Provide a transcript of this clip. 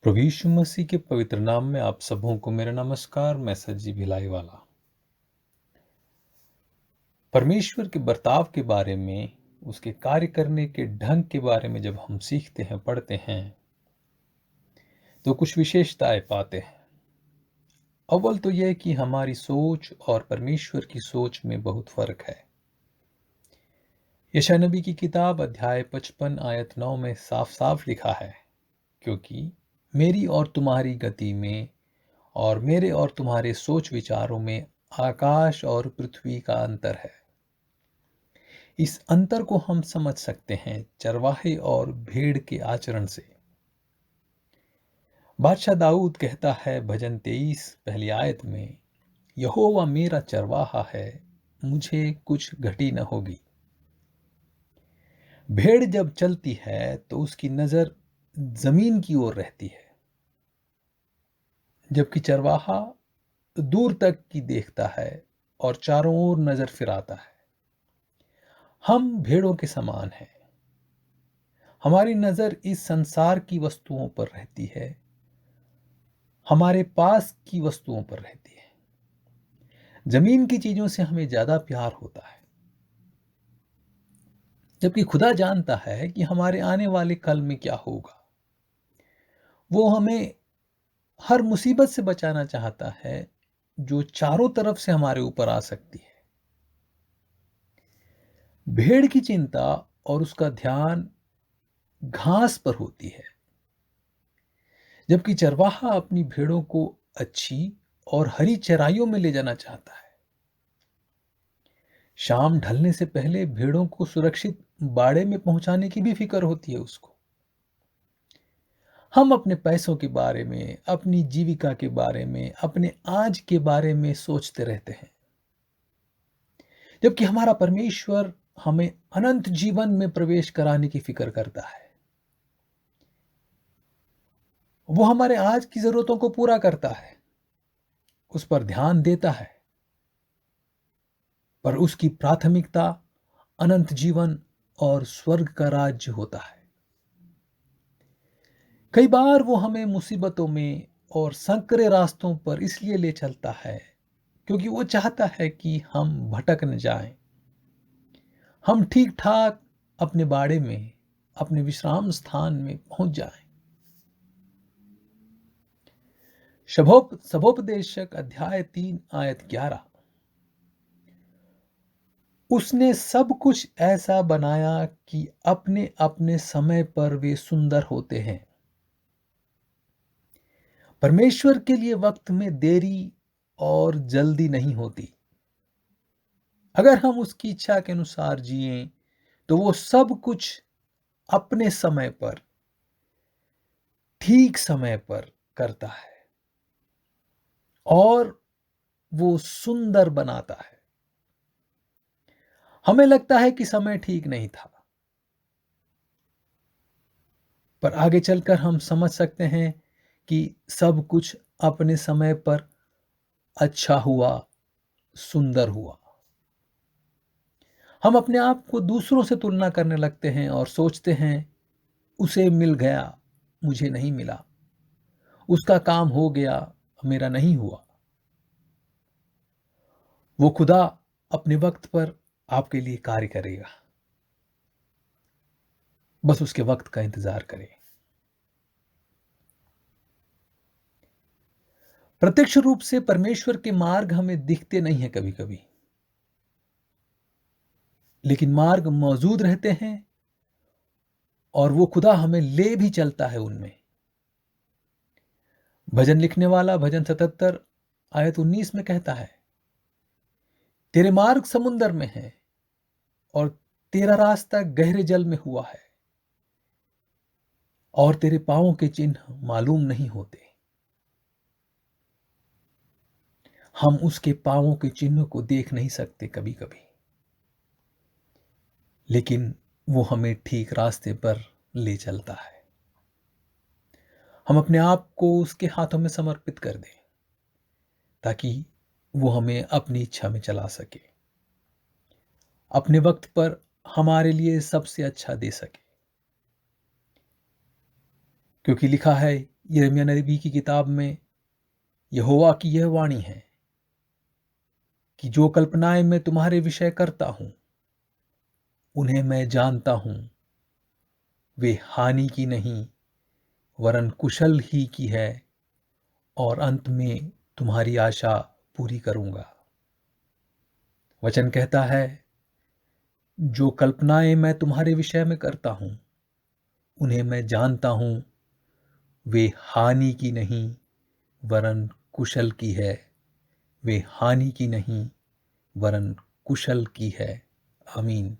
प्रभु यीशु मसीह के पवित्र नाम में आप सबों को मेरा नमस्कार। मैं सज्जी भिलाई वाला। परमेश्वर के बर्ताव के बारे में, उसके कार्य करने के ढंग के बारे में जब हम सीखते हैं, पढ़ते हैं, तो कुछ विशेषताएं पाते हैं। अव्वल तो यह कि हमारी सोच और परमेश्वर की सोच में बहुत फर्क है। यशायाह नबी की किताब अध्याय 55 आयत 9 में साफ साफ लिखा है, क्योंकि मेरी और तुम्हारी गति में और मेरे और तुम्हारे सोच विचारों में आकाश और पृथ्वी का अंतर है। इस अंतर को हम समझ सकते हैं चरवाहे और भेड़ के आचरण से। बादशाह दाऊद कहता है भजन 23 पहली आयत में, यहोवा मेरा चरवाहा है, मुझे कुछ घटी न होगी। भेड़ जब चलती है तो उसकी नजर जमीन की ओर रहती है, जबकि चरवाहा दूर तक की देखता है और चारों ओर नजर फिराता है। हम भेड़ों के समान हैं। हमारी नजर इस संसार की वस्तुओं पर रहती है, हमारे पास की वस्तुओं पर रहती है। जमीन की चीजों से हमें ज्यादा प्यार होता है, जबकि खुदा जानता है कि हमारे आने वाले कल में क्या होगा। वो हमें हर मुसीबत से बचाना चाहता है जो चारों तरफ से हमारे ऊपर आ सकती है। भेड़ की चिंता और उसका ध्यान घास पर होती है, जबकि चरवाहा अपनी भेड़ों को अच्छी और हरी चराइयों में ले जाना चाहता है। शाम ढलने से पहले भेड़ों को सुरक्षित बाड़े में पहुंचाने की भी फिक्र होती है उसको। हम अपने पैसों के बारे में, अपनी जीविका के बारे में, अपने आज के बारे में सोचते रहते हैं, जबकि हमारा परमेश्वर हमें अनंत जीवन में प्रवेश कराने की फिक्र करता है। वो हमारे आज की जरूरतों को पूरा करता है, उस पर ध्यान देता है, पर उसकी प्राथमिकता अनंत जीवन और स्वर्ग का राज्य होता है। कई बार वो हमें मुसीबतों में और संकरे रास्तों पर इसलिए ले चलता है क्योंकि वो चाहता है कि हम भटक न जाएं। हम ठीक ठाक अपने बाड़े में, अपने विश्राम स्थान में पहुंच जाएं। सबोपदेशक अध्याय 3 आयत 11, उसने सब कुछ ऐसा बनाया कि अपने अपने समय पर वे सुंदर होते हैं। परमेश्वर के लिए वक्त में देरी और जल्दी नहीं होती। अगर हम उसकी इच्छा के अनुसार जिएं तो वो सब कुछ अपने समय पर, ठीक समय पर करता है और वो सुंदर बनाता है। हमें लगता है कि समय ठीक नहीं था, पर आगे चलकर हम समझ सकते हैं कि सब कुछ अपने समय पर अच्छा हुआ, सुंदर हुआ। हम अपने आप को दूसरों से तुलना करने लगते हैं और सोचते हैं उसे मिल गया, मुझे नहीं मिला, उसका काम हो गया, मेरा नहीं हुआ। वो खुदा अपने वक्त पर आपके लिए कार्य करेगा, बस उसके वक्त का इंतजार करें। प्रत्यक्ष रूप से परमेश्वर के मार्ग हमें दिखते नहीं है कभी कभी, लेकिन मार्ग मौजूद रहते हैं और वो खुदा हमें ले भी चलता है उनमें। भजन लिखने वाला भजन 77 आयत 19 में कहता है, तेरे मार्ग समुंदर में है और तेरा रास्ता गहरे जल में हुआ है और तेरे पांवों के चिन्ह मालूम नहीं होते। हम उसके पांवों के चिन्ह को देख नहीं सकते कभी कभी, लेकिन वो हमें ठीक रास्ते पर ले चलता है। हम अपने आप को उसके हाथों में समर्पित कर दें ताकि वो हमें अपनी इच्छा में चला सके, अपने वक्त पर हमारे लिए सबसे अच्छा दे सके। क्योंकि लिखा है यिर्मयाह नबी की किताब में यहोवा की यह वाणी है कि जो कल्पनाएं मैं तुम्हारे विषय करता हूं उन्हें मैं जानता हूं, वे हानि की नहीं वरन कुशल ही की है, और अंत में तुम्हारी आशा पूरी करूंगा। वचन कहता है, जो कल्पनाएं मैं तुम्हारे विषय में करता हूं उन्हें मैं जानता हूं, वे हानि की नहीं वरन कुशल की है, वे हानि की नहीं वरन कुशल की है। आमीन।